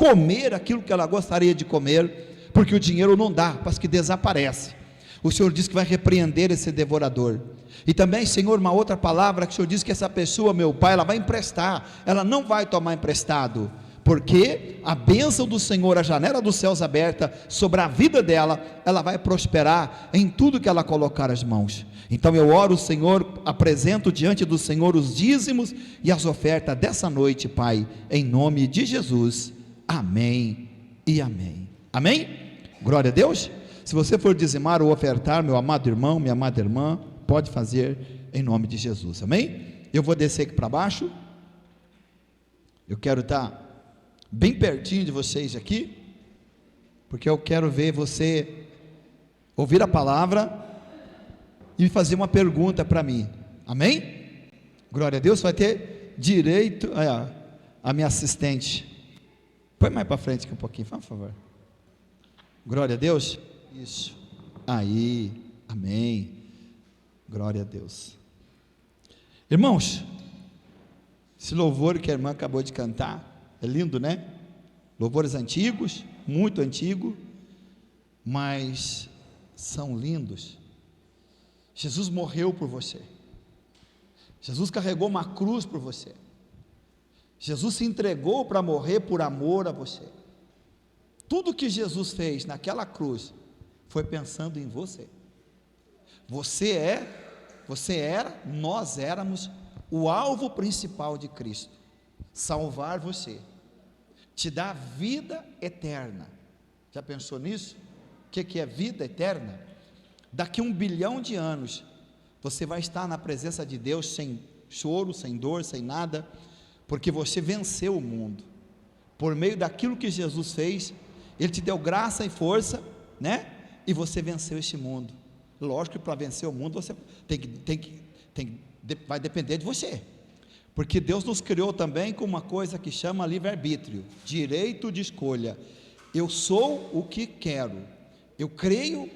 comer aquilo que ela gostaria de comer, porque o dinheiro não dá, parece que desaparece. O Senhor diz que vai repreender esse devorador. E também, Senhor, uma outra palavra que o Senhor diz que essa pessoa, meu Pai, ela vai emprestar, ela não vai tomar emprestado, porque a bênção do Senhor, a janela dos céus aberta sobre a vida dela, ela vai prosperar em tudo que ela colocar as mãos. Então eu oro, Senhor, apresento diante do Senhor os dízimos e as ofertas dessa noite, Pai, em nome de Jesus, amém e amém. Amém? Glória a Deus. Se você for dizimar ou ofertar, meu amado irmão, minha amada irmã, pode fazer em nome de Jesus, amém? Eu vou descer aqui para baixo, eu quero estar bem pertinho de vocês aqui, porque eu quero ver você ouvir a palavra e fazer uma pergunta para mim, amém? Glória a Deus. Vai ter direito, a minha assistente, põe mais para frente aqui um pouquinho, por favor. Glória a Deus. Isso, aí, amém, glória a Deus. Irmãos, esse louvor que a irmã acabou de cantar, é lindo, né? Louvores antigos, muito antigo, mas são lindos. Jesus morreu por você, Jesus carregou uma cruz por você, Jesus se entregou para morrer por amor a você. Tudo que Jesus fez naquela cruz foi pensando em você. Nós éramos o alvo principal de Cristo, salvar você, te dar vida eterna. Já pensou nisso? O que é vida eterna? Daqui 1 bilhão de anos, você vai estar na presença de Deus sem choro, sem dor, sem nada, porque você venceu o mundo, por meio daquilo que Jesus fez. Ele te deu graça e força, né? E você venceu este mundo. Lógico que para vencer o mundo você vai depender de você, porque Deus nos criou também com uma coisa que chama livre-arbítrio, direito de escolha. Eu sou o que quero, eu creio,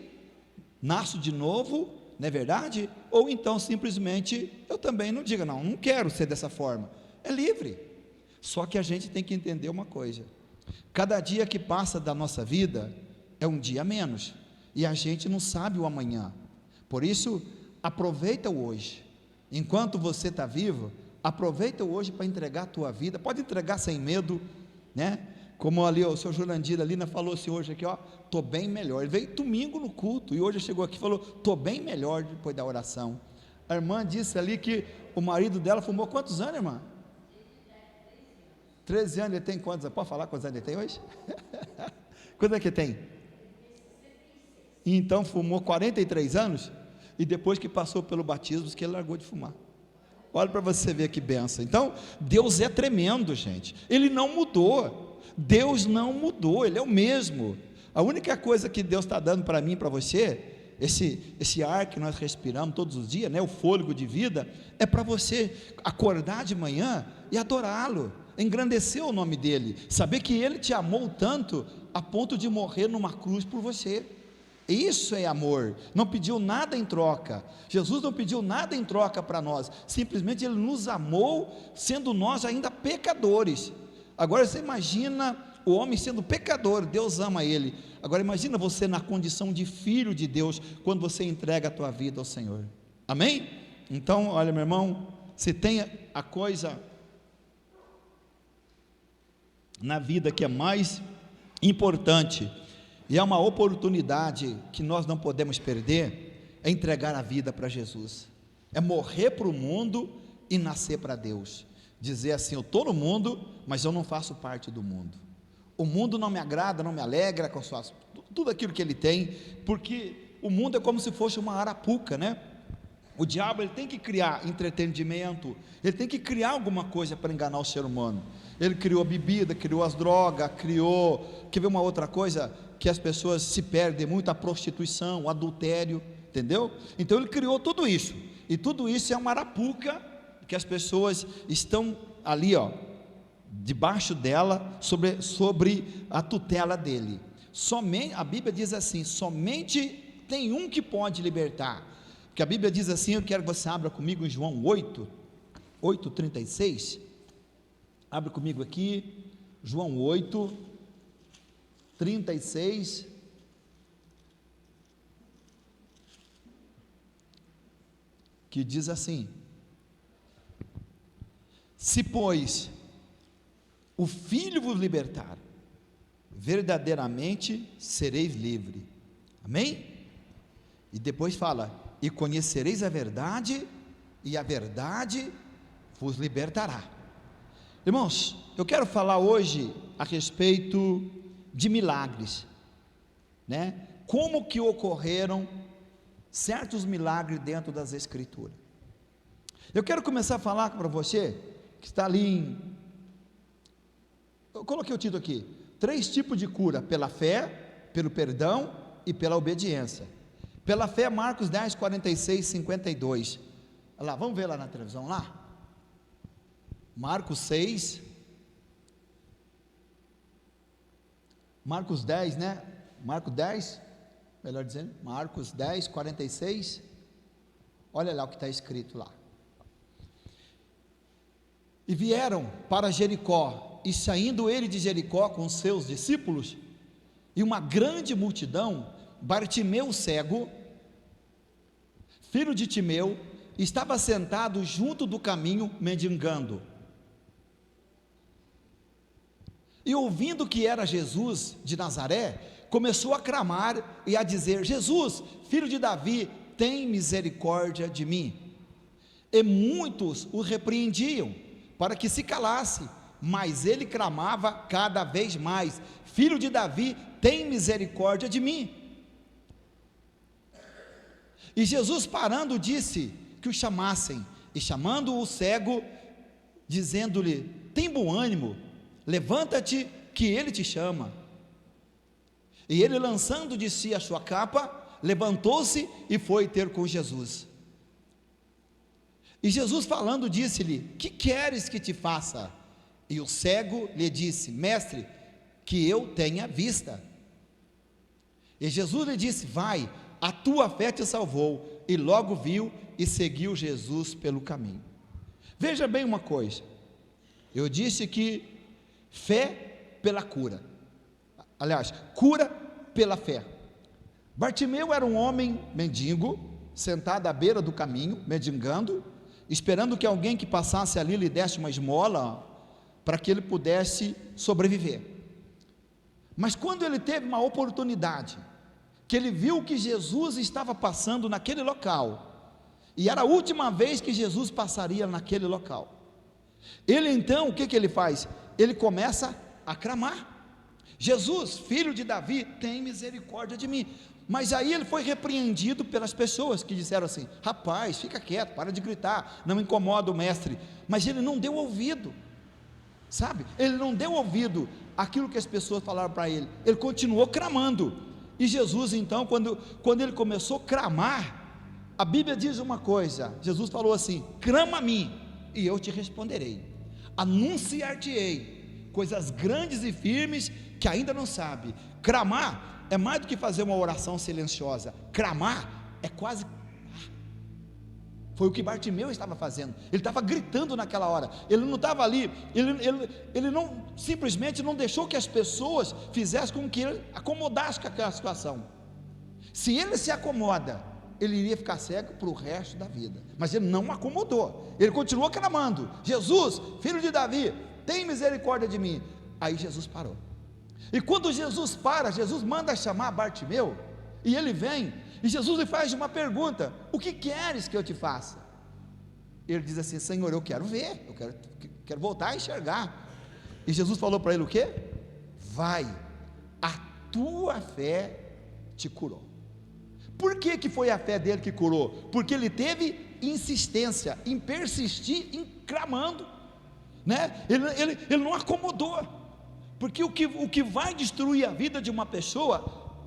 nasço de novo, não é verdade? Ou então simplesmente eu também não digo, não quero ser dessa forma. É livre. Só que a gente tem que entender uma coisa: cada dia que passa da nossa vida é um dia a menos, e a gente não sabe o amanhã. Por isso, aproveita o hoje, enquanto você está vivo, aproveita o hoje para entregar a tua vida. Pode entregar sem medo, né? Como ali o senhor Jurandir ali falou assim hoje aqui, estou bem melhor. Ele veio domingo no culto, e hoje chegou aqui e falou, estou bem melhor depois da oração. A irmã disse ali que o marido dela fumou quantos anos, irmã? 13 anos. Ele tem quantos? Pode falar quantos anos ele tem hoje? Quantos é que tem? E então fumou 43 anos, e depois que passou pelo batismo, que ele largou de fumar. Olha para você ver que benção. Então, Deus é tremendo, gente. Ele não mudou. Deus não mudou, Ele é o mesmo. A única coisa que Deus está dando para mim e para você, esse ar que nós respiramos todos os dias, né, o fôlego de vida, é para você acordar de manhã e adorá-lo, engrandecer o nome dEle, saber que Ele te amou tanto, a ponto de morrer numa cruz por você. Isso é amor. Não pediu nada em troca. Jesus não pediu nada em troca para nós, simplesmente Ele nos amou, sendo nós ainda pecadores. Agora você imagina o homem sendo pecador, Deus ama ele. Agora imagina você na condição de filho de Deus, quando você entrega a tua vida ao Senhor. Amém? Então, olha, meu irmão, se tem a coisa na vida que é mais importante, e é uma oportunidade que nós não podemos perder, é entregar a vida para Jesus, é morrer para o mundo e nascer para Deus. Dizer assim, eu estou no mundo, mas eu não faço parte do mundo. O mundo não me agrada, não me alegra com tudo aquilo que ele tem, porque o mundo é como se fosse uma arapuca, né? O diabo, ele tem que criar entretenimento, ele tem que criar alguma coisa para enganar o ser humano. Ele criou a bebida, criou as drogas, quer ver uma outra coisa que as pessoas se perdem muito? A prostituição, o adultério, entendeu? Então ele criou tudo isso, e tudo isso é uma arapuca, que as pessoas estão ali, debaixo dela, sobre a tutela dele. Somente, a Bíblia diz assim, somente tem um que pode libertar, porque a Bíblia diz assim, eu quero que você abra comigo em João 8:36, abre comigo aqui, João 8, 36, que diz assim: se pois o Filho vos libertar, verdadeiramente sereis livre. Amém? E depois fala: e conhecereis a verdade, e a verdade vos libertará. Irmãos, eu quero falar hoje a respeito de milagres, né? Como que ocorreram certos milagres dentro das Escrituras. Eu quero começar a falar para você, que está ali eu coloquei o título aqui: 3 tipos de cura: pela fé, pelo perdão e pela obediência. Pela fé, Marcos 10, 46, 52. Olha lá, vamos ver lá na televisão lá? Marcos 6, Marcos 10, né? Marcos 10, melhor dizendo, Marcos 10, 46. Olha lá o que está escrito lá. E vieram para Jericó, e saindo ele de Jericó com seus discípulos, e uma grande multidão, Bartimeu cego, filho de Timeu, estava sentado junto do caminho, mendigando. E ouvindo que era Jesus de Nazaré, começou a clamar e a dizer: Jesus, filho de Davi, tem misericórdia de mim. E muitos o repreendiam para que se calasse, mas ele clamava cada vez mais: Filho de Davi, tem misericórdia de mim. E Jesus, parando, disse que o chamassem, e chamando o cego, dizendo-lhe: tem bom ânimo, levanta-te, que ele te chama. E ele, lançando de si a sua capa, levantou-se e foi ter com Jesus. E Jesus, falando, disse-lhe: que queres que te faça? E o cego lhe disse: mestre, que eu tenha vista. E Jesus lhe disse: vai, a tua fé te salvou. E logo viu e seguiu Jesus pelo caminho. Veja bem uma coisa, eu disse que fé pela cura, aliás, cura pela fé. Bartimeu era um homem mendigo, sentado à beira do caminho, mendigando, esperando que alguém que passasse ali lhe desse uma esmola, para que ele pudesse sobreviver. Mas quando ele teve uma oportunidade, que ele viu que Jesus estava passando naquele local, e era a última vez que Jesus passaria naquele local, ele então, o que ele faz? Ele começa a clamar: Jesus, filho de Davi, tem misericórdia de mim. Mas aí ele foi repreendido pelas pessoas que disseram assim: rapaz, fica quieto, para de gritar, não incomoda o mestre. Mas ele não deu ouvido, sabe? Ele não deu ouvido àquilo que as pessoas falaram para ele, ele continuou clamando. E Jesus então, quando ele começou a clamar, a Bíblia diz uma coisa, Jesus falou assim: clama a mim, e eu te responderei, anunciar-te-ei coisas grandes e firmes que ainda não sabe. Clamar é mais do que fazer uma oração silenciosa, clamar é quase, foi o que Bartimeu estava fazendo, ele estava gritando naquela hora, ele não estava ali, ele não, simplesmente não deixou que as pessoas fizessem com que ele acomodasse com aquela situação. Se ele se acomoda, ele iria ficar cego para o resto da vida, mas ele não acomodou, ele continuou clamando: Jesus, filho de Davi, tem misericórdia de mim. Aí Jesus parou, e quando Jesus para, Jesus manda chamar Bartimeu, e ele vem, e Jesus lhe faz uma pergunta: o que queres que eu te faça? Ele diz assim: Senhor, eu quero ver, eu quero voltar a enxergar. E Jesus falou para ele o quê? Vai, a tua fé te curou. Por que foi a fé dele que curou? Porque ele teve insistência em persistir, em clamando, né? Ele não acomodou, porque o que vai destruir a vida de uma pessoa,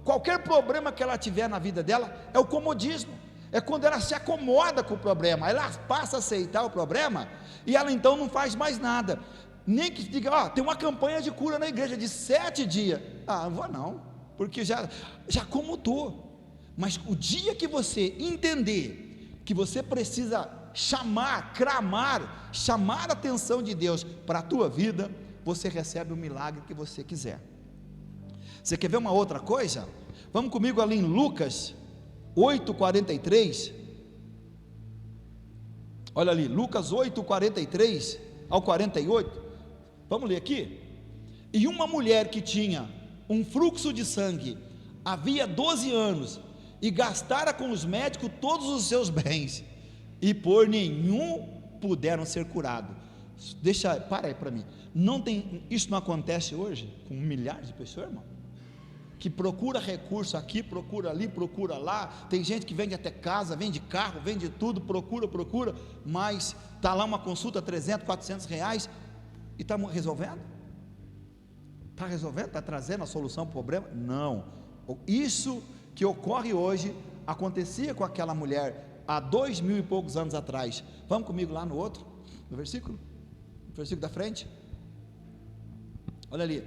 qualquer problema que ela tiver na vida dela, é o comodismo, é quando ela se acomoda com o problema, ela passa a aceitar o problema, e ela então não faz mais nada, nem que diga: tem uma campanha de cura na igreja de 7 dias, não vou não, porque já acomodou. Mas o dia que você entender que você precisa clamar, chamar a atenção de Deus para a tua vida, você recebe o milagre que você quiser. Você quer ver uma outra coisa? Vamos comigo ali em Lucas 8:43. Olha ali, Lucas 8:43 ao 48. Vamos ler aqui. E uma mulher que tinha um fluxo de sangue havia 12 anos e gastara com os médicos todos os seus bens, e por nenhum puderam ser curados. Para aí para mim. Isso não acontece hoje com milhares de pessoas, irmão? Que procura recurso aqui, procura ali, procura lá. Tem gente que vende até casa, vende carro, vende tudo, procura, mas está lá uma consulta, 300, 400 reais, e está resolvendo? Está resolvendo? Está trazendo a solução para o problema? Não. Isso que ocorre hoje, acontecia com aquela mulher há 2000 e poucos anos atrás. Vamos comigo lá no outro, no versículo da frente. Olha ali.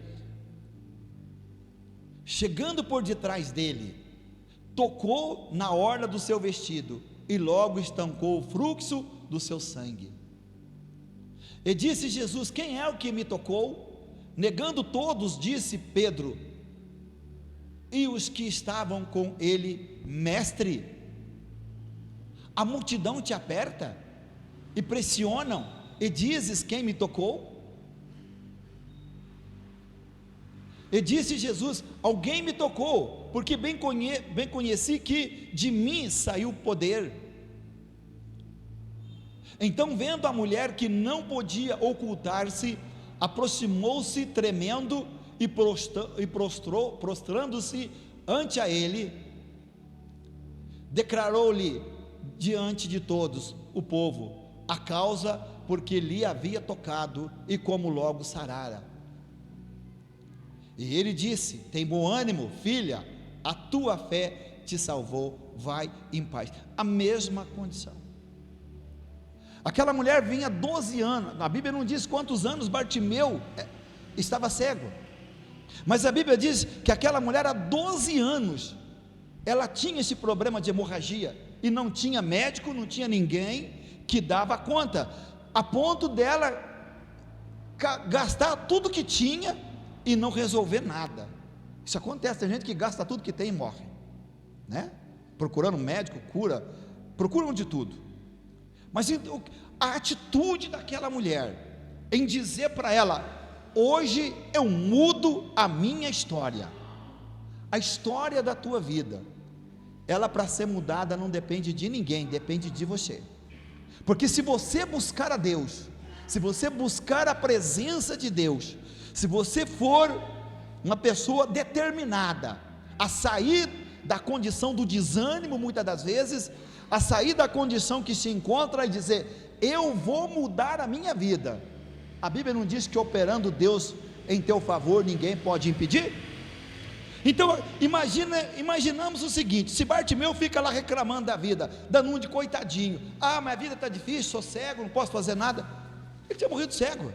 Chegando por detrás dele, tocou na orla do seu vestido, e logo estancou o fluxo do seu sangue. E disse Jesus: quem é o que me tocou? Negando todos, disse Pedro e os que estavam com ele: mestre, a multidão te aperta e pressionam, e dizes: quem me tocou? E disse Jesus: alguém me tocou, porque bem conheci que de mim saiu poder. Então, vendo a mulher que não podia ocultar-se, aproximou-se tremendo e prostrando-se ante a ele, declarou-lhe diante de todos o povo a causa porque lhe havia tocado e como logo sarara. E ele disse: tem bom ânimo, filha, a tua fé te salvou, vai em paz. A mesma condição. Aquela mulher vinha 12 anos, a Bíblia não diz quantos anos Bartimeu estava cego, mas a Bíblia diz que aquela mulher há 12 anos, ela tinha esse problema de hemorragia, e não tinha médico, não tinha ninguém que dava conta, a ponto dela gastar tudo que tinha e não resolver nada. Isso acontece, tem gente que gasta tudo que tem e morre, né? Procurando um médico, procuram de tudo. Mas a atitude daquela mulher em dizer para ela: hoje eu mudo a minha história, a história da tua vida, ela, para ser mudada, não depende de ninguém, depende de você. Porque se você buscar a Deus, se você buscar a presença de Deus, se você for uma pessoa determinada a sair da condição do desânimo, muitas das vezes, a sair da condição que se encontra e dizer: eu vou mudar a minha vida. A Bíblia não diz que operando Deus em teu favor ninguém pode impedir? Então imaginamos o seguinte: se Bartimeu fica lá reclamando da vida, dando um de coitadinho, mas a vida está difícil, sou cego, não posso fazer nada. Ele tinha morrido cego.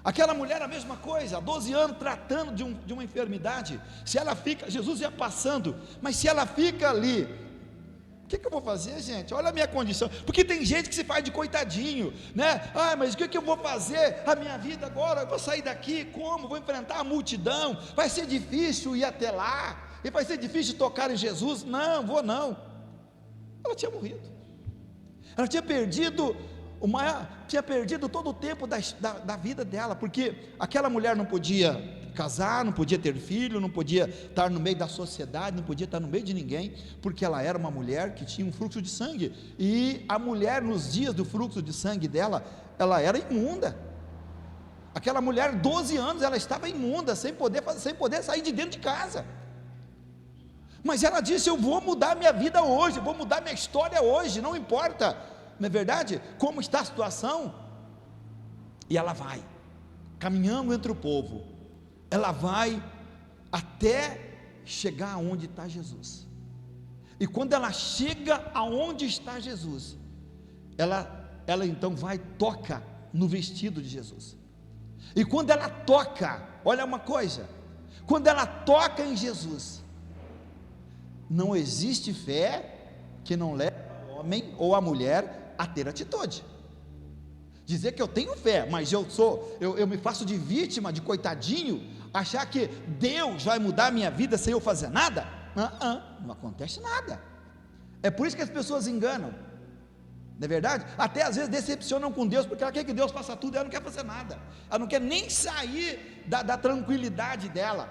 Aquela mulher a mesma coisa, há 12 anos tratando de uma enfermidade. Se ela fica, Jesus ia passando, mas se ela fica ali, o que eu vou fazer, gente? Olha a minha condição. Porque tem gente que se faz de coitadinho, né? Mas o que eu vou fazer? A minha vida agora, eu vou sair daqui, como? Vou enfrentar a multidão, vai ser difícil ir até lá, e vai ser difícil tocar em Jesus. Não, vou não. Ela tinha morrido, ela tinha perdido todo o tempo da vida dela, porque aquela mulher não podia casar, não podia ter filho, não podia estar no meio da sociedade, não podia estar no meio de ninguém, porque ela era uma mulher que tinha um fluxo de sangue, e a mulher, nos dias do fluxo de sangue dela, ela era imunda. Aquela mulher, 12 anos, ela estava imunda, sem poder sair de dentro de casa. Mas ela disse: eu vou mudar minha vida hoje, eu vou mudar minha história hoje, não importa, não é verdade, como está a situação. E ela vai, caminhando entre o povo, ela vai até chegar aonde está Jesus. E quando ela chega aonde está Jesus, ela então vai, toca no vestido de Jesus. E quando ela toca, olha uma coisa, quando ela toca em Jesus, não existe fé que não leve o homem ou a mulher a ter atitude. Dizer que eu tenho fé, mas eu me faço de vítima, de coitadinho, achar que Deus vai mudar a minha vida sem eu fazer nada, não acontece nada. É por isso que as pessoas enganam, não é verdade? Até às vezes decepcionam com Deus, porque ela quer que Deus faça tudo e ela não quer fazer nada, ela não quer nem sair da tranquilidade dela,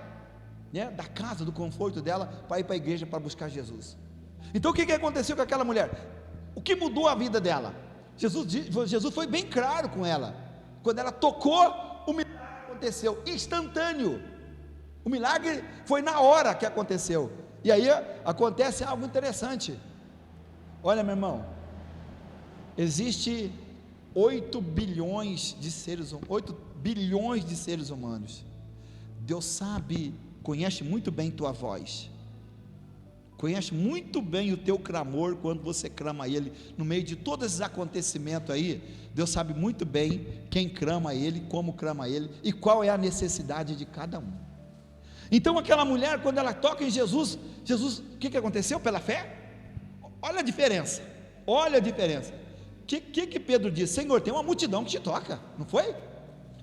né? Da casa, do conforto dela, para ir para a igreja para buscar Jesus. Então o que aconteceu com aquela mulher? O que mudou a vida dela? Jesus foi bem claro com ela, quando ela tocou, o milagre aconteceu, instantâneo, o milagre foi na hora que aconteceu. E aí acontece algo interessante. Olha, meu irmão, existe 8 bilhões de seres humanos. Deus sabe, conhece muito bem tua voz, conhece muito bem o teu clamor, quando você clama a Ele, no meio de todos esses acontecimentos aí, Deus sabe muito bem quem clama a Ele, como clama a Ele, e qual é a necessidade de cada um. Então aquela mulher, quando ela toca em Jesus, o que aconteceu? Pela fé? Olha a diferença, olha a diferença. O que Pedro disse? Senhor, tem uma multidão que te toca, não foi?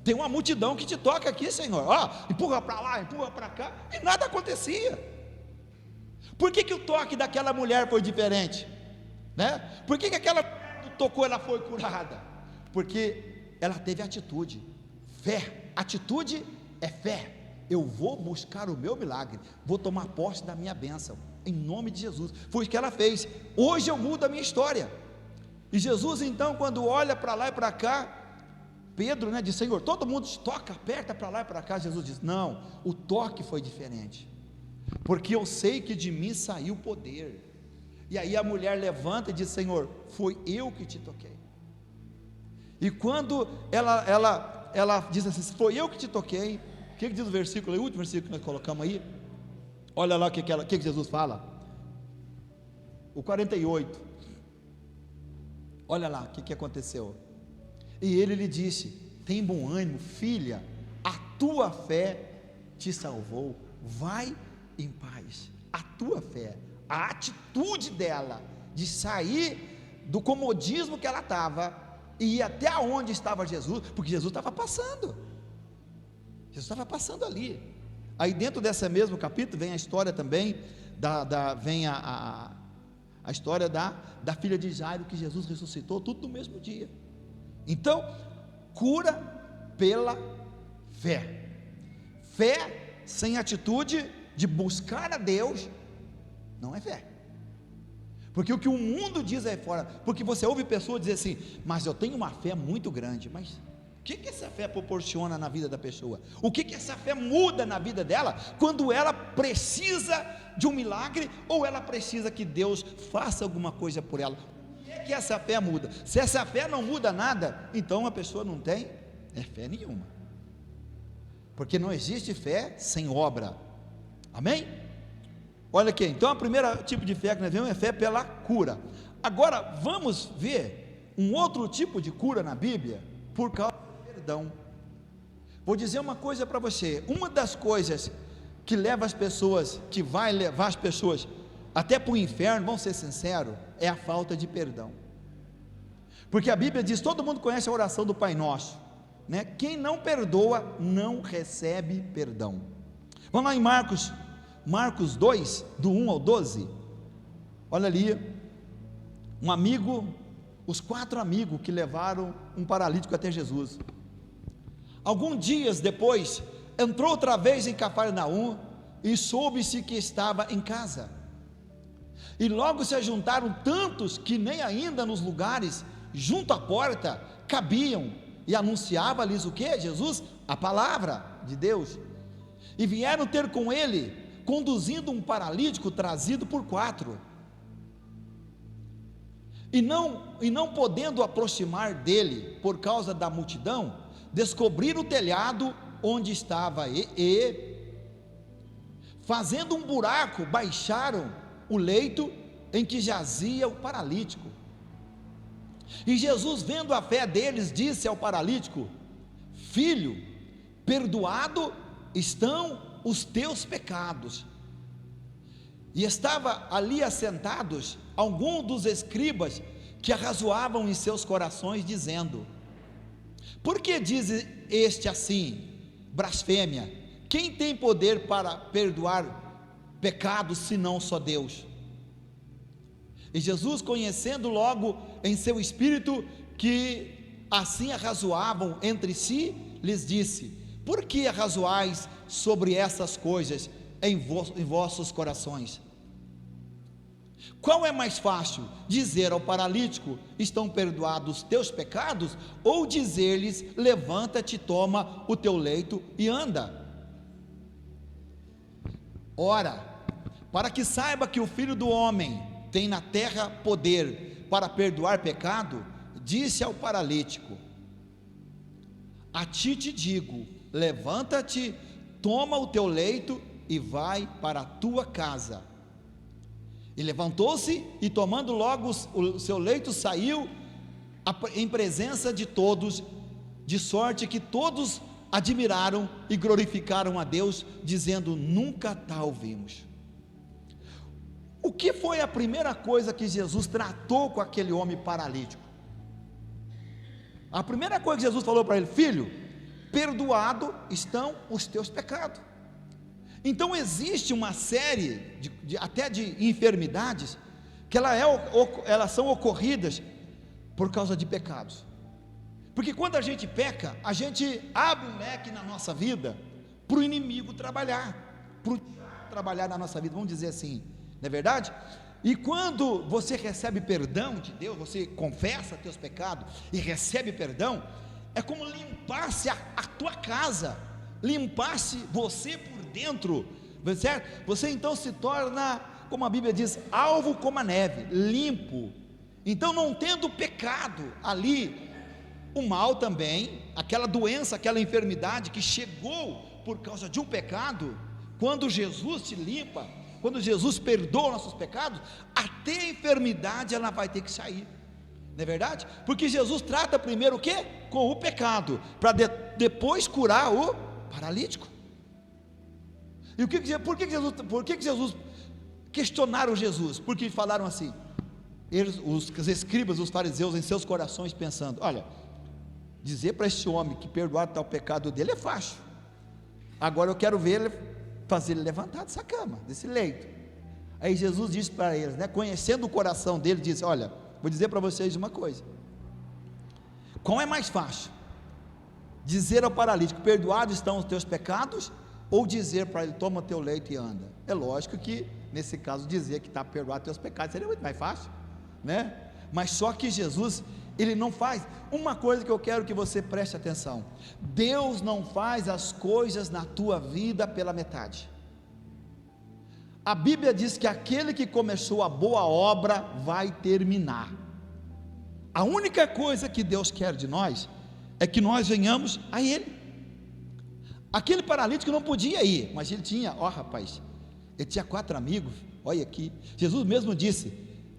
Tem uma multidão que te toca aqui, Senhor, empurra para lá, empurra para cá, e nada acontecia. Por que o toque daquela mulher foi diferente, né? Por que aquela tocou, ela foi curada? Porque ela teve atitude, fé. Atitude é fé. Eu vou buscar o meu milagre, vou tomar posse da minha bênção, em nome de Jesus. Foi o que ela fez. Hoje eu mudo a minha história. E Jesus então, quando olha para lá e para cá, Pedro, né, diz: Senhor, todo mundo toca, aperta para lá e para cá. Jesus diz: não, o toque foi diferente, porque eu sei que de mim saiu poder. E aí a mulher levanta e diz: Senhor, foi eu que te toquei. E quando ela diz assim: foi eu que te toquei, o que diz o versículo, o último versículo que nós colocamos aí? Olha lá o que Jesus fala, o 48, olha lá o que aconteceu. E ele lhe disse: tem bom ânimo, filha, a tua fé te salvou, vai em paz. A tua fé, a atitude dela de sair do comodismo que ela estava e ir até onde estava Jesus, porque Jesus estava passando, ali. Aí dentro desse mesmo capítulo vem a história também vem a história da filha de Jairo, que Jesus ressuscitou, tudo no mesmo dia. Então, cura pela fé. Fé sem atitude de buscar a Deus não é fé. Porque o que o mundo diz aí fora, porque você ouve pessoas dizer assim: mas eu tenho uma fé muito grande. Mas o que essa fé proporciona na vida da pessoa? O que essa fé muda na vida dela, quando ela precisa de um milagre, ou ela precisa que Deus faça alguma coisa por ela? O que essa fé muda? Se essa fé não muda nada, então a pessoa não tem fé nenhuma, porque não existe fé sem obra. Amém? Olha aqui, então o primeiro tipo de fé que nós vemos é fé pela cura. Agora vamos ver um outro tipo de cura na Bíblia, por causa do perdão. Vou dizer uma coisa para você: uma das coisas que leva as pessoas, que vai levar as pessoas até para o inferno, vamos ser sinceros, é a falta de perdão. Porque a Bíblia diz, todo mundo conhece a oração do Pai Nosso, né? Quem não perdoa não recebe perdão. Vamos lá em Marcos 2, do 1 ao 12. Olha ali, os 4 amigos que levaram um paralítico até Jesus. Alguns dias depois, entrou outra vez em Cafarnaum, e soube-se que estava em casa. E logo se ajuntaram tantos, que nem ainda nos lugares junto à porta cabiam, e anunciava-lhes o que? Jesus, a palavra de Deus. E vieram ter com ele, conduzindo um paralítico trazido por 4. E não podendo aproximar dele por causa da multidão, descobriram o telhado onde estava, e fazendo um buraco, baixaram o leito em que jazia o paralítico. E Jesus, vendo a fé deles, disse ao paralítico: filho, perdoado estão os teus pecados. E estava ali assentados alguns dos escribas, que arrazoavam em seus corações, dizendo: por que diz este assim, blasfêmia? Quem tem poder para perdoar pecados, senão só Deus? E Jesus, conhecendo logo em seu espírito que assim arrazoavam entre si, lhes disse: por que arrazoais sobre essas coisas em vossos corações? Qual é mais fácil, dizer ao paralítico: estão perdoados os teus pecados, ou dizer-lhes: levanta-te, toma o teu leito e anda? Ora, para que saiba que o Filho do Homem tem na terra poder para perdoar pecado, disse ao paralítico: a ti te digo, levanta-te, toma o teu leito e vai para a tua casa. E levantou-se e, tomando logo o seu leito, saiu em presença de todos, de sorte que todos admiraram e glorificaram a Deus, dizendo: nunca tal vimos. O que foi a primeira coisa que Jesus tratou com aquele homem paralítico? A primeira coisa que Jesus falou para ele: filho, perdoado estão os teus pecados. Então existe uma série até de enfermidades que elas são ocorridas por causa de pecados. Porque quando a gente peca, a gente abre um leque na nossa vida para o inimigo trabalhar na nossa vida, vamos dizer assim, não é verdade? E quando você recebe perdão de Deus, você confessa teus pecados e recebe perdão, é como limpasse a tua casa, limpasse você por dentro, certo? Você então se torna, como a Bíblia diz, alvo como a neve, limpo. Então, não tendo pecado ali, o mal também, aquela doença, aquela enfermidade que chegou por causa de um pecado, quando Jesus te limpa, quando Jesus perdoa nossos pecados, até a enfermidade ela vai ter que sair, não é verdade? Porque Jesus trata primeiro o quê? Com o pecado, para depois curar o paralítico. E por que Jesus questionaram Jesus? Porque falaram assim, os escribas, os fariseus, em seus corações pensando: olha, dizer para esse homem que perdoar tal pecado dele é fácil, agora eu quero ver ele, fazer ele levantar dessa cama, desse leito. Aí Jesus disse para eles, né, conhecendo o coração dele, disse: olha, vou dizer para vocês uma coisa, qual é mais fácil, dizer ao paralítico: perdoados estão os teus pecados, ou dizer para ele: toma teu leito e anda? É lógico que nesse caso dizer que está perdoado teus pecados seria muito mais fácil, né? Mas só que Jesus, ele não faz. Uma coisa que eu quero que você preste atenção: Deus não faz as coisas na tua vida pela metade. A Bíblia diz que aquele que começou a boa obra vai terminar. A única coisa que Deus quer de nós é que nós venhamos a Ele. Aquele paralítico não podia ir, mas ele tinha, rapaz, ele tinha 4 amigos, olha aqui, Jesus mesmo disse,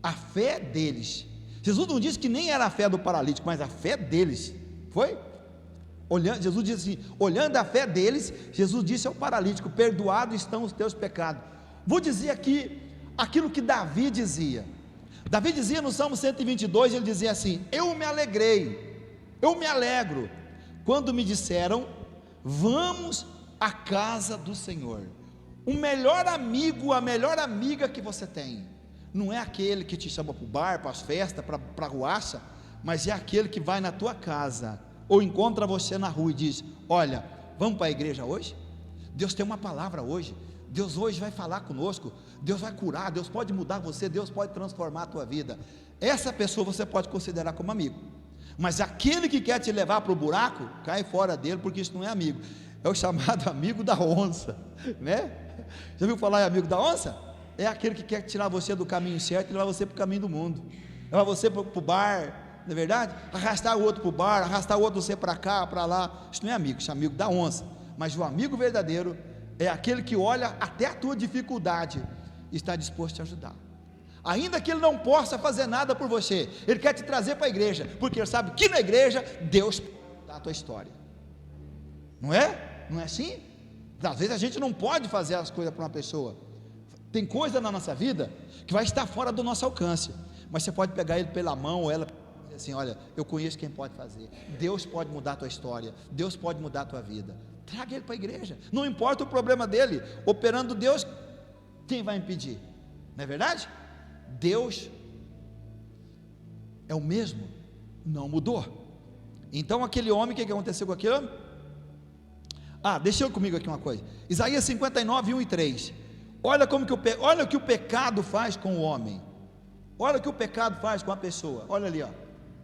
a fé deles, Jesus não disse que nem era a fé do paralítico, mas a fé deles, foi? Jesus disse assim, olhando a fé deles, Jesus disse ao paralítico: perdoados estão os teus pecados. Vou dizer aqui, aquilo que Davi dizia no Salmo 122, ele dizia assim: eu me alegro, quando me disseram, vamos à casa do Senhor. O melhor amigo, a melhor amiga que você tem, não é aquele que te chama para o bar, para as festas, para a ruaça, mas é aquele que vai na tua casa, ou encontra você na rua e diz: olha, vamos para a igreja hoje? Deus tem uma palavra hoje, Deus hoje vai falar conosco, Deus vai curar, Deus pode mudar você, Deus pode transformar a tua vida. Essa pessoa você pode considerar como amigo. Mas aquele que quer te levar para o buraco, cai fora dele, porque isso não é amigo, é o chamado amigo da onça, né? Já ouviu falar em amigo da onça? É aquele que quer tirar você do caminho certo e levar você para o caminho do mundo, levar você para o bar, não é verdade? Arrastar o outro para o bar, arrastar o outro você para cá, para lá. Isso não é amigo, isso é amigo da onça. Mas o amigo verdadeiro é aquele que olha até a tua dificuldade e está disposto a te ajudar, ainda que ele não possa fazer nada por você. Ele quer te trazer para a igreja, porque ele sabe que na igreja Deus pode mudar a tua história, não é? Não é assim? Às vezes a gente não pode fazer as coisas para uma pessoa, tem coisa na nossa vida que vai estar fora do nosso alcance, mas você pode pegar ele pela mão, ou ela, assim: olha, eu conheço quem pode fazer. Deus pode mudar a tua história, Deus pode mudar a tua vida. traga ele para a igreja, não importa o problema dele, operando Deus, quem vai impedir? Não é verdade? Deus é o mesmo, não mudou. Então aquele homem, o que aconteceu com aquele homem? Deixa eu comigo aqui uma coisa, Isaías 59, 1 e 3, olha o que o pecado faz com o homem, olha o que o pecado faz com a pessoa, olha ali,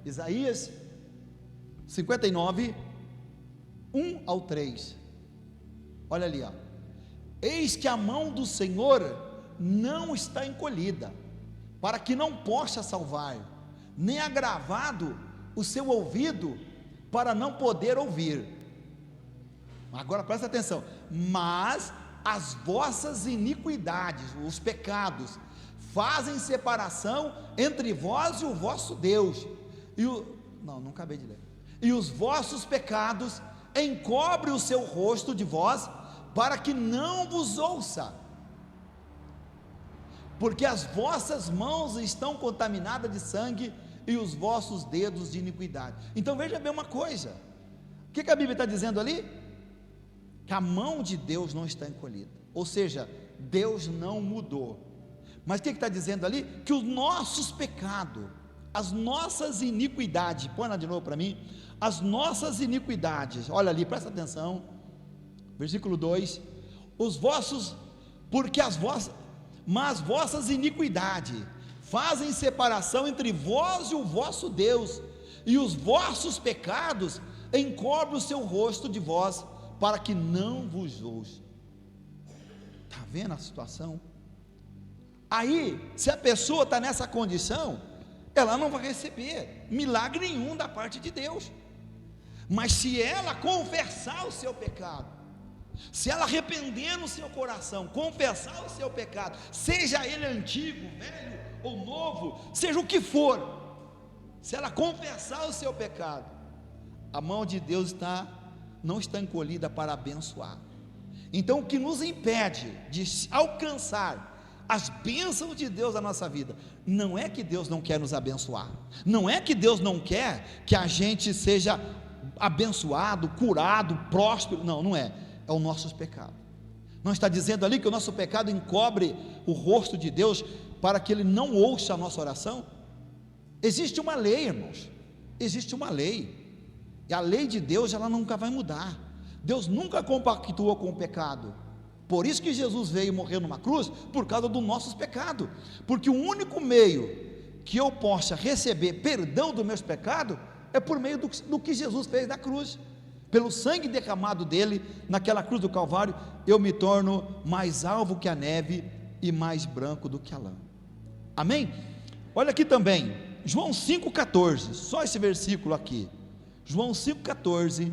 Isaías 59, 1 ao 3, olha ali, eis que a mão do Senhor não está encolhida, para que não possa salvar, nem agravado o seu ouvido, para não poder ouvir. Agora presta atenção, mas as vossas iniquidades, os pecados, fazem separação entre vós e o vosso Deus, não acabei de ler, e os vossos pecados encobrem o seu rosto de vós, para que não vos ouça, porque as vossas mãos estão contaminadas de sangue, e os vossos dedos de iniquidade. Então veja bem uma coisa, o que a Bíblia está dizendo ali? Que a mão de Deus não está encolhida, ou seja, Deus não mudou. Mas o que está dizendo ali? Que os nossos pecados, as nossas iniquidades, põe lá de novo para mim, as nossas iniquidades, olha ali, presta atenção, versículo 2, mas as vossas iniquidades fazem separação entre vós e o vosso Deus, e os vossos pecados encobrem o seu rosto de vós, para que não vos ouça. Está vendo a situação? Aí, se a pessoa está nessa condição, ela não vai receber milagre nenhum da parte de Deus. Mas se ela confessar o seu pecado, se ela arrepender no seu coração, confessar o seu pecado, seja ele antigo, velho ou novo, seja o que for, se ela confessar o seu pecado, a mão de Deus não está encolhida para abençoar. Então o que nos impede de alcançar as bênçãos de Deus na nossa vida, não é que Deus não quer nos abençoar, não é que Deus não quer que a gente seja abençoado, curado, próspero, não é o nosso pecado. Não está dizendo ali que o nosso pecado encobre o rosto de Deus, para que Ele não ouça a nossa oração? Existe uma lei, irmãos, existe uma lei, e a lei de Deus, ela nunca vai mudar. Deus nunca compactuou com o pecado, por isso que Jesus veio morrer numa cruz, por causa dos nossos pecados, porque o único meio que eu possa receber perdão dos meus pecados, é por meio do que Jesus fez na cruz, pelo sangue derramado dele, naquela cruz do Calvário, eu me torno mais alvo que a neve, e mais branco do que a lã. Amém? Olha aqui também, João 5,14, só esse versículo aqui, João 5,14,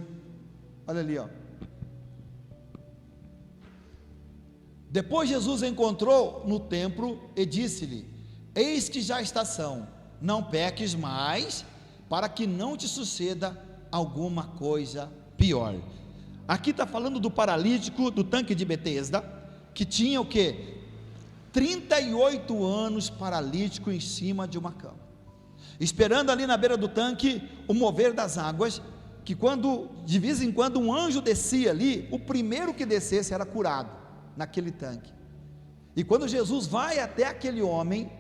olha ali, depois Jesus encontrou no templo e disse-lhe: eis que já está ação, não peques mais, para que não te suceda alguma coisa pior. Aqui está falando do paralítico do tanque de Betesda, que tinha o que? 38 anos paralítico em cima de uma cama, esperando ali na beira do tanque o mover das águas, que quando de vez em quando um anjo descia ali, o primeiro que descesse era curado naquele tanque. E quando Jesus vai até aquele homem,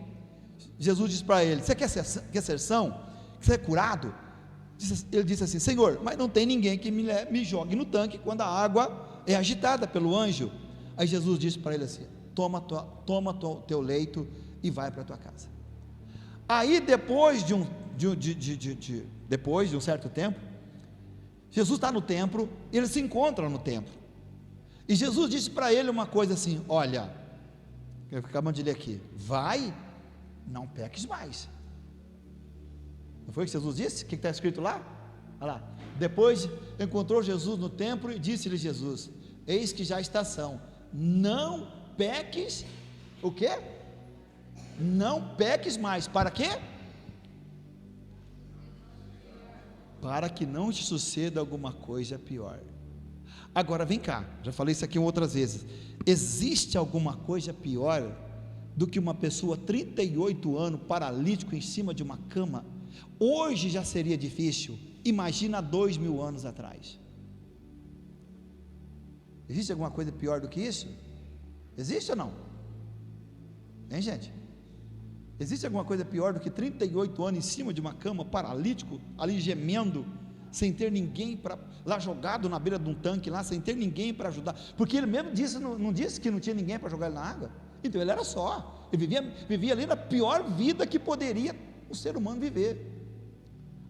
Jesus diz para ele: você quer ser são? Quer ser curado? Ele disse assim: Senhor, mas não tem ninguém que me jogue no tanque quando a água é agitada pelo anjo. Aí Jesus disse para ele assim: toma teu leito e vai para a tua casa. Aí depois de um certo tempo, Jesus está no templo, eles se encontram no templo, e Jesus disse para ele uma coisa assim: olha, eu acabo de ler aqui, vai, não peques mais. Não foi o que Jesus disse? O que está escrito lá? Olha lá, depois encontrou Jesus no templo e disse-lhe Jesus: eis que já está ação, não peques, o quê? Não peques mais, para quê? Para que não te suceda alguma coisa pior. Agora vem cá, já falei isso aqui outras vezes, existe alguma coisa pior do que uma pessoa 38 anos paralítico em cima de uma cama? Hoje já seria difícil, imagina 2000 anos atrás. Existe alguma coisa pior do que isso? Existe ou não? Hein, gente? Existe alguma coisa pior do que 38 anos em cima de uma cama, paralítico, ali gemendo, sem ter ninguém para, lá jogado na beira de um tanque lá, sem ter ninguém para ajudar, porque ele mesmo disse, não disse que não tinha ninguém para jogar ele na água? Então ele era só, ele vivia ali na pior vida que poderia o ser humano viver.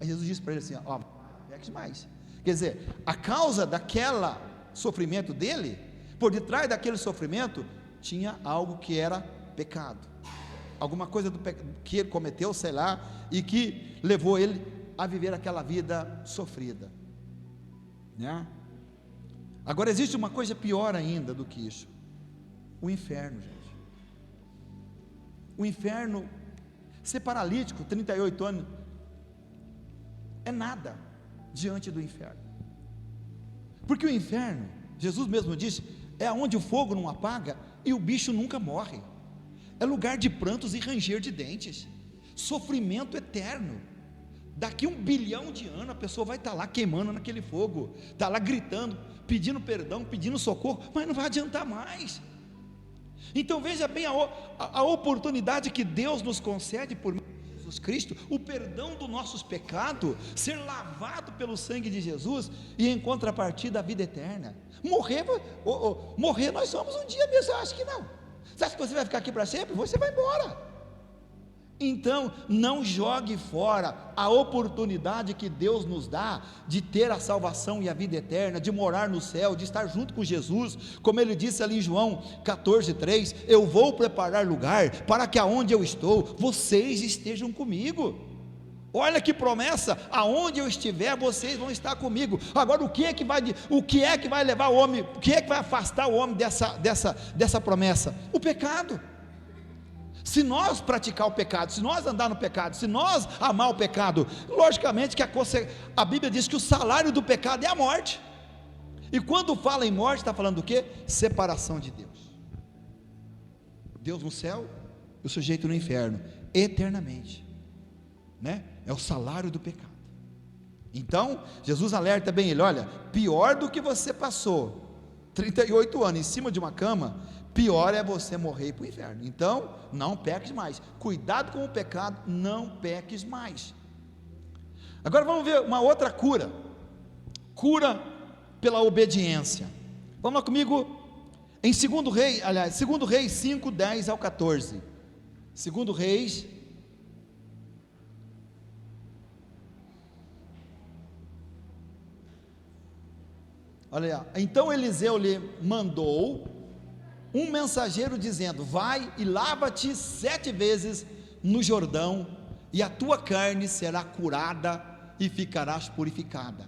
Aí Jesus disse para ele assim, ó, peques mais. Quer dizer, a causa daquele sofrimento dele, por detrás daquele sofrimento, tinha algo que era pecado, alguma coisa que ele cometeu, sei lá, e que levou ele a viver aquela vida sofrida, né? Agora existe uma coisa pior ainda do que isso, o inferno, gente. O inferno, ser paralítico, 38 anos, é nada diante do inferno, porque o inferno, Jesus mesmo disse, é onde o fogo não apaga e o bicho nunca morre, é lugar de prantos e ranger de dentes, sofrimento eterno. Daqui 1 bilhão de anos a pessoa vai estar lá queimando naquele fogo, está lá gritando, pedindo perdão, pedindo socorro, mas não vai adiantar mais. Então veja bem a oportunidade que Deus nos concede por meio de Jesus Cristo, o perdão dos nossos pecados, ser lavado pelo sangue de Jesus, e em contrapartida a vida eterna. Morrer nós somos um dia mesmo, eu acho que não. Você acha que você vai ficar aqui para sempre? Você vai embora. Então não jogue fora a oportunidade que Deus nos dá de ter a salvação e a vida eterna, de morar no céu, de estar junto com Jesus, como ele disse ali em João 14:3, eu vou preparar lugar para que aonde eu estou, vocês estejam comigo. Olha que promessa, aonde eu estiver, vocês vão estar comigo. Agora o que é que vai levar o homem, o que é que vai afastar o homem dessa promessa? O pecado. Se nós praticar o pecado, se nós andar no pecado, se nós amar o pecado, logicamente que a Bíblia diz que o salário do pecado é a morte, e quando fala em morte, está falando do quê? Separação de Deus. Deus no céu, e o sujeito no inferno, eternamente, né? É o salário do pecado. Então, Jesus alerta bem ele, olha, pior do que você passou 38 anos em cima de uma cama, pior é você morrer para o inferno. Então, não peques mais, cuidado com o pecado, não peques mais. Agora vamos ver uma outra cura pela obediência. Vamos lá comigo, em 2 Reis 5, 10 ao 14, 2 Reis, olha, então Eliseu lhe mandou um mensageiro dizendo, vai e lava-te 7 vezes no Jordão, e a tua carne será curada, e ficarás purificado.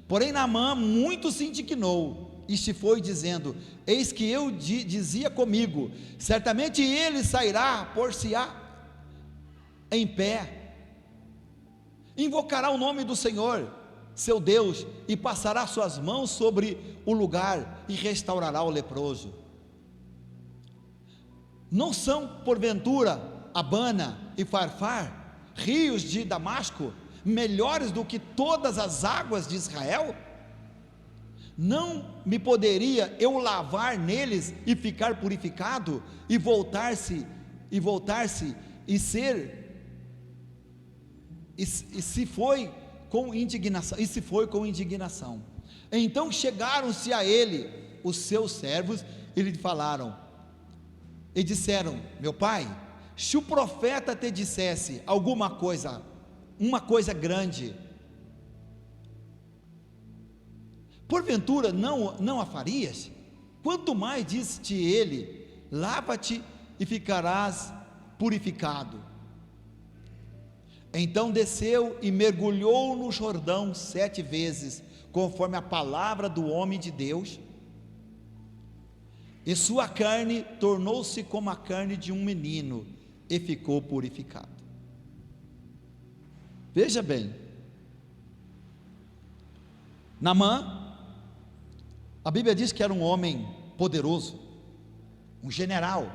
Porém Naamã muito se indignou, e se foi dizendo, eis que eu dizia comigo, certamente ele sairá, por-se-á em pé, invocará o nome do Senhor, seu Deus, e passará suas mãos sobre o lugar, e restaurará o leproso. Não são porventura Abana e Farfar, rios de Damasco, melhores do que todas as águas de Israel? Não me poderia eu lavar neles e ficar purificado, e voltar-se e ser, e se foi com indignação, Então chegaram-se a ele os seus servos e lhe falaram, e disseram, meu pai, se o profeta te dissesse alguma coisa, uma coisa grande, porventura não a farias? Quanto mais disse-te ele, lava-te e ficarás purificado. Então desceu e mergulhou no Jordão 7 vezes, conforme a palavra do homem de Deus, e sua carne tornou-se como a carne de um menino, e ficou purificado. Veja bem, Naamã, a Bíblia diz que era um homem poderoso, um general,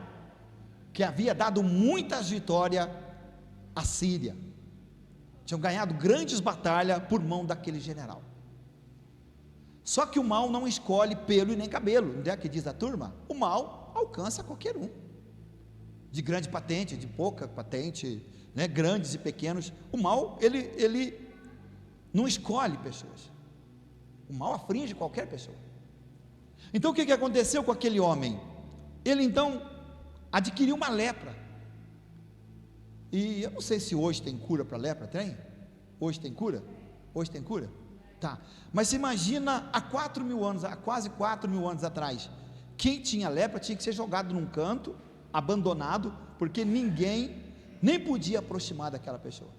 que havia dado muitas vitórias à Síria, tinham ganhado grandes batalhas por mão daquele general. Só que o mal não escolhe pelo e nem cabelo. Onde é que diz a turma? O mal alcança qualquer um, de grande patente, de pouca patente, né? Grandes e pequenos. O mal, ele não escolhe pessoas. O mal aflige qualquer pessoa. Então o que aconteceu com aquele homem? Ele então adquiriu uma lepra. E eu não sei se hoje tem cura para lepra, tem? Hoje tem cura? Hoje tem cura? Tá. Mas se imagina há 4.000 anos, há quase 4.000 anos atrás, quem tinha lepra tinha que ser jogado num canto, abandonado, porque ninguém nem podia aproximar daquela pessoa.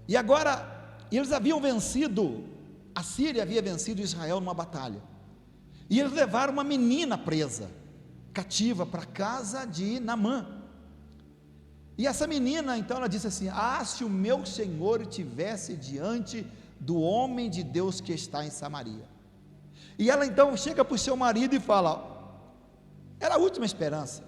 E agora, eles haviam vencido, a Síria havia vencido Israel numa batalha, e eles levaram uma menina presa, cativa, para a casa de Naamã. E essa menina, então, ela disse assim: se o meu Senhor estivesse diante do homem de Deus que está em Samaria. E ela então chega para o seu marido e fala: era a última esperança,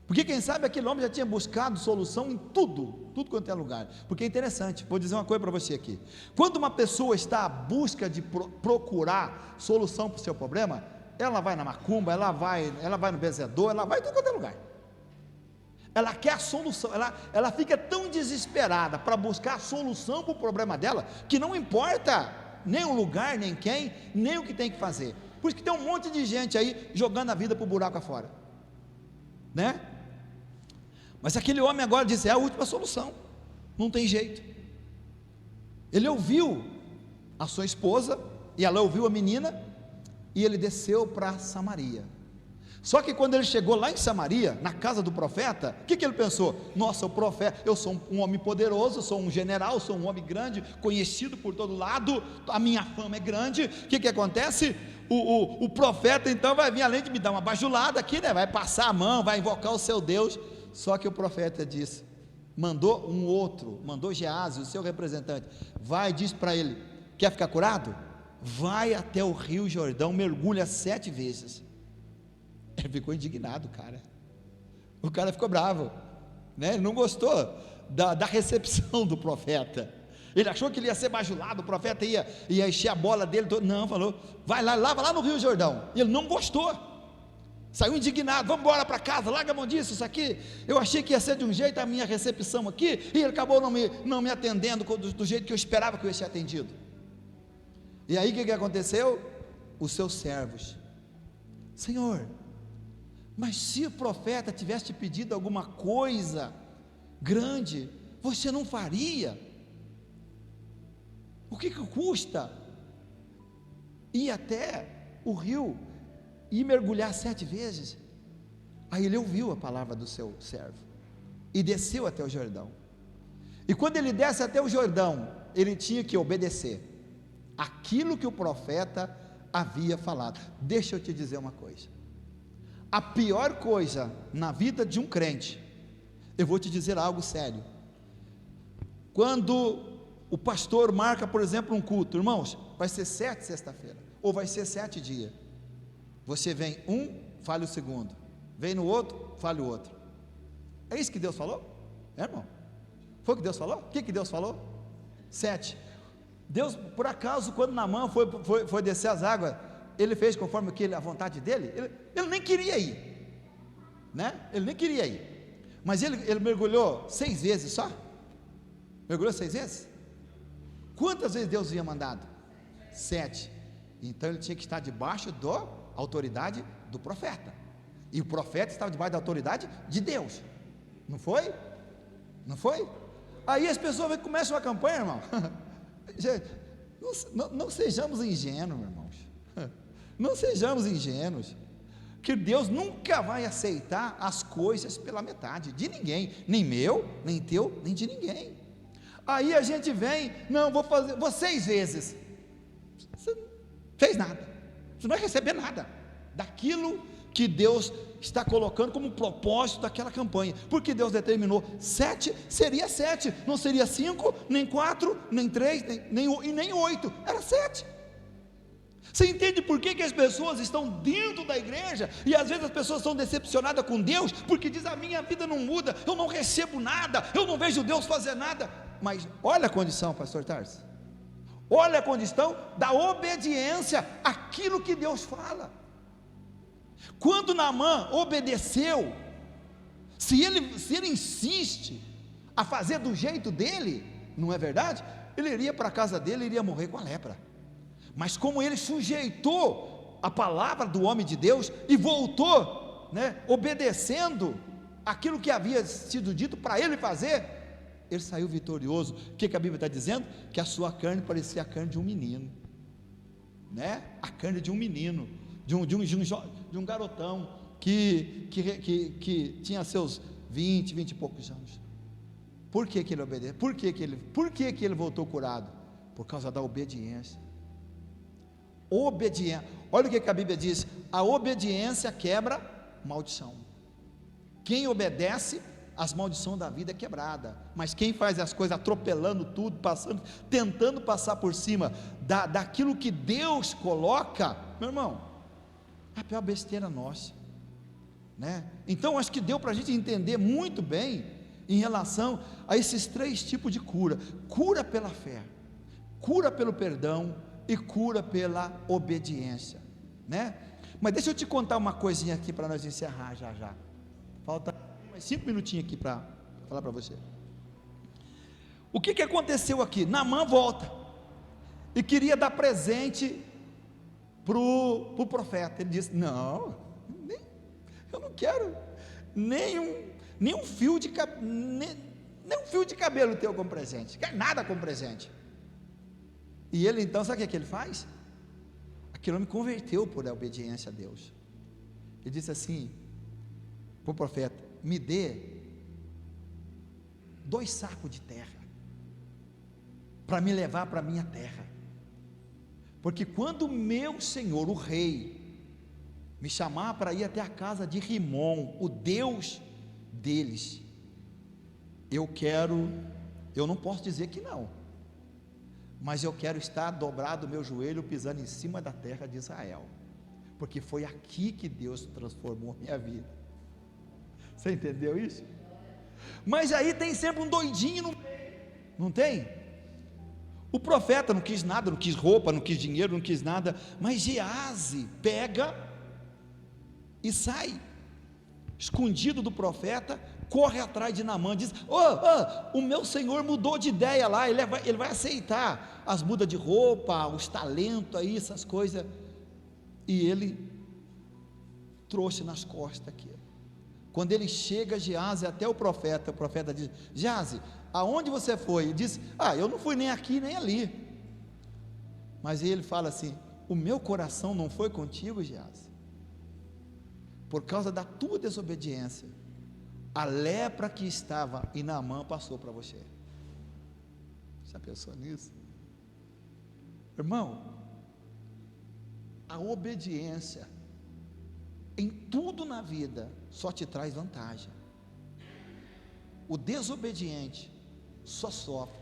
porque quem sabe aquele homem já tinha buscado solução em tudo quanto é lugar. Porque é interessante, vou dizer uma coisa para você aqui: quando uma pessoa está à busca de procurar solução para o seu problema, ela vai na macumba, ela vai no benzedor, ela vai em tudo quanto é lugar. Ela quer a solução, ela fica tão desesperada para buscar a solução para o problema dela, que não importa nem o lugar, nem quem, nem o que tem que fazer. Por isso que tem um monte de gente aí jogando a vida para o buraco afora, né? Mas aquele homem agora disse: é a última solução, não tem jeito. Ele ouviu a sua esposa, e ela ouviu a menina, e ele desceu para Samaria. Só que quando ele chegou lá em Samaria, na casa do profeta, o que ele pensou? Nossa, o profeta, eu sou um homem poderoso, sou um general, sou um homem grande, conhecido por todo lado, a minha fama é grande. O que acontece? O profeta então vai vir, além de me dar uma bajulada aqui, né? Vai passar a mão, vai invocar o seu Deus. Só que o profeta disse, mandou Geazi, o seu representante, vai e diz para ele: quer ficar curado? Vai até o rio Jordão, mergulha 7 vezes. Ele ficou indignado, cara. O cara ficou bravo, né? Ele não gostou da recepção do profeta. Ele achou que ele ia ser bajulado, o profeta ia encher a bola dele. Não, falou: vai lá, lava lá no rio Jordão. Ele não gostou, saiu indignado: vamos embora para casa, larga a mão disso, isso aqui. Eu achei que ia ser de um jeito a minha recepção aqui, e ele acabou não me atendendo do jeito que eu esperava que eu ia ser atendido. E aí o que aconteceu? Os seus servos: Senhor, mas se o profeta tivesse te pedido alguma coisa grande, você não faria? O que custa ir até o rio e mergulhar 7 vezes? Aí ele ouviu a palavra do seu servo e desceu até o Jordão. E quando ele desce até o Jordão, ele tinha que obedecer aquilo que o profeta havia falado. Deixa eu te dizer uma coisa: a pior coisa na vida de um crente, eu vou te dizer algo sério, quando o pastor marca, por exemplo, um culto, irmãos, vai ser 7 sexta-feira, ou vai ser 7 dias, você vem falha o segundo, vem no outro, falha o outro. É isso que Deus falou? Irmão, foi o que Deus falou? O que Deus falou? 7. Deus, por acaso, quando Naamã foi descer as águas, ele fez conforme a vontade dele? Ele nem queria ir, né? Ele nem queria ir, mas ele mergulhou 6 vezes só? Mergulhou 6 vezes? Quantas vezes Deus havia mandado? 7. Então ele tinha que estar debaixo da autoridade do profeta, e o profeta estava debaixo da autoridade de Deus, não foi? Não foi? Aí as pessoas começam a campanha, irmão. Não sejamos ingênuos, irmãos. Não sejamos ingênuos, que Deus nunca vai aceitar as coisas pela metade, de ninguém, nem meu, nem teu, nem de ninguém. Aí a gente vem: não, vou 6 vezes, você não fez nada, você não vai receber nada daquilo que Deus está colocando como propósito daquela campanha, porque Deus determinou 7, seria 7, não seria 5, nem 4, nem 3, nem 8, era 7. Você entende por que as pessoas estão dentro da igreja, e às vezes as pessoas estão decepcionadas com Deus, porque diz: a minha vida não muda, eu não recebo nada, eu não vejo Deus fazer nada. Mas olha a condição, pastor Tarso, Olha a condição da obediência àquilo que Deus fala. Quando Naamã obedeceu, se ele insiste a fazer do jeito dele, não é verdade? Ele iria para a casa dele e iria morrer com a lepra. Mas como ele sujeitou a palavra do homem de Deus e voltou, obedecendo aquilo que havia sido dito para ele fazer, ele saiu vitorioso. O que a Bíblia está dizendo? Que a sua carne parecia a carne de um menino, a carne de um menino, de um garotão que tinha seus 20 e poucos anos. Por que ele obedeceu? Por que ele voltou curado? Por causa da obediência. Obediência. Olha o que a Bíblia diz: a obediência quebra maldição. Quem obedece, as maldições da vida é quebrada. Mas quem faz as coisas atropelando tudo, tentando passar por cima daquilo que Deus coloca, meu irmão, é a pior besteira nossa, Então acho que deu para a gente entender muito bem em relação a esses 3 tipos de cura: cura pela fé, cura pelo perdão e cura pela obediência, Mas deixa eu te contar uma coisinha aqui para nós encerrar já. Falta mais 5 minutinhos aqui para falar para você. O que aconteceu aqui? Naamã volta e queria dar presente para o profeta. Ele disse: não, eu não quero nem um fio de cabelo teu como presente, quer nada como presente. E ele então, sabe o que ele faz? Aquele homem converteu por obediência a Deus. Ele disse assim para o profeta: me dê 2 sacos de terra para me levar para a minha terra, porque quando meu senhor, o rei, me chamar para ir até a casa de Rimom, o Deus deles, eu não posso dizer que não, mas eu quero estar dobrado o meu joelho, pisando em cima da terra de Israel, porque foi aqui que Deus transformou minha vida. Você entendeu isso? Mas aí tem sempre um doidinho no meio, não tem? O profeta não quis nada, não quis roupa, não quis dinheiro, não quis nada, mas Geazi pega e sai escondido do profeta, corre atrás de Naamã, diz: o meu senhor mudou de ideia lá, ele vai aceitar as mudas de roupa, os talentos aí, essas coisas, e ele trouxe nas costas aqui. Quando ele chega, Geazi, até o profeta diz: Geazi, aonde você foi? Ele diz: eu não fui nem aqui nem ali. Mas ele fala assim: o meu coração não foi contigo, Geazi, por causa da tua desobediência, a lepra que estava em Naamã passou para você. Já pensou nisso? Irmão, a obediência em tudo na vida só te traz vantagem. O desobediente só sofre.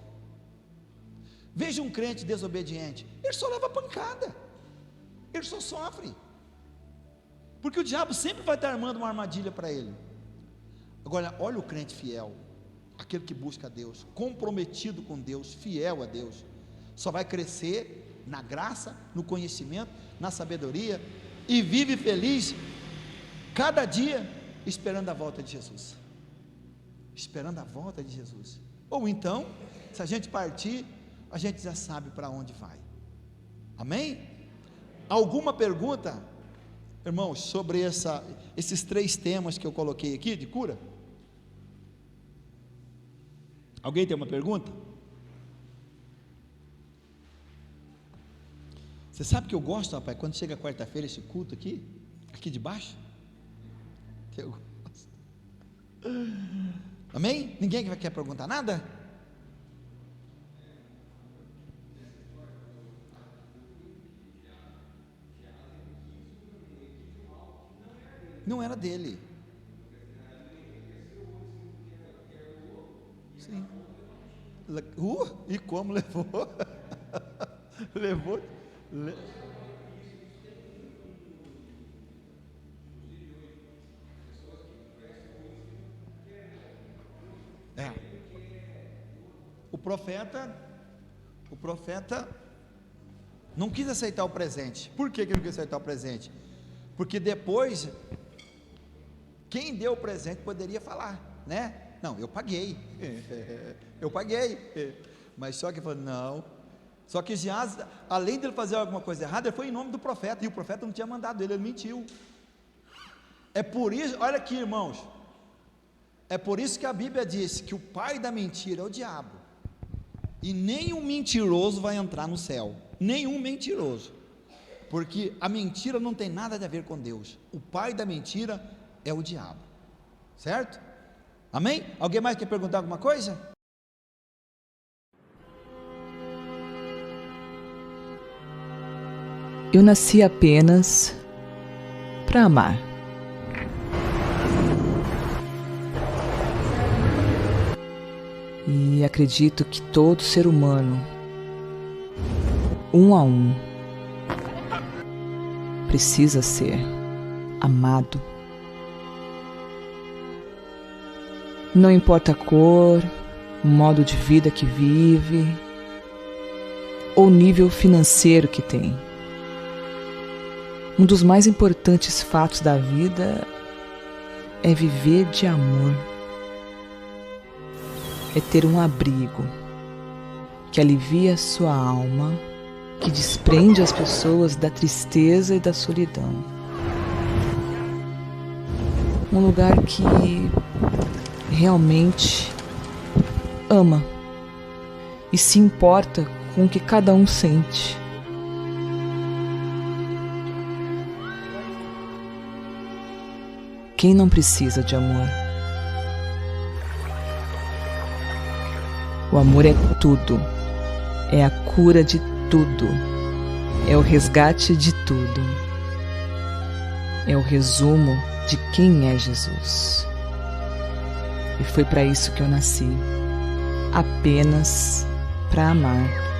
Veja um crente desobediente, ele só leva pancada, ele só sofre, porque o diabo sempre vai estar armando uma armadilha para ele. Agora, olha o crente fiel, aquele que busca a Deus, comprometido com Deus, fiel a Deus, só vai crescer na graça, no conhecimento, na sabedoria, e vive feliz cada dia, esperando a volta de Jesus. Esperando a volta de Jesus. Ou então, se a gente partir, a gente já sabe para onde vai. Amém? Alguma pergunta, irmãos, sobre esses 3 temas que eu coloquei aqui de cura? Alguém tem uma pergunta? Você sabe que eu gosto, rapaz, quando chega quarta-feira esse culto aqui de baixo? Eu gosto. Amém? Ninguém quer perguntar nada? Não era dele. Sim. E como levou? Levou. O profeta não quis aceitar o presente. Por que ele não quis aceitar o presente? Porque depois, quem deu o presente poderia falar, né? Não, eu paguei, eu paguei. Mas só que ele falou, não. Só que Geazi, além de ele fazer alguma coisa errada, ele foi em nome do profeta, e o profeta não tinha mandado ele mentiu. É por isso, olha aqui, irmãos, é por isso que a Bíblia diz que o pai da mentira é o diabo, e nenhum mentiroso vai entrar no céu, nenhum mentiroso, porque a mentira não tem nada a ver com Deus. O pai da mentira é o diabo, certo? Amém? Alguém mais quer perguntar alguma coisa? Eu nasci apenas para amar. E acredito que todo ser humano, um a um, precisa ser amado. Não importa a cor, o modo de vida que vive, ou o nível financeiro que tem. Um dos mais importantes fatos da vida é viver de amor. É ter um abrigo que alivia a sua alma, que desprende as pessoas da tristeza e da solidão. Um lugar que realmente ama e se importa com o que cada um sente. Quem não precisa de amor? O amor é tudo, é a cura de tudo, é o resgate de tudo, é o resumo de quem é Jesus. E foi para isso que eu nasci, apenas para amar.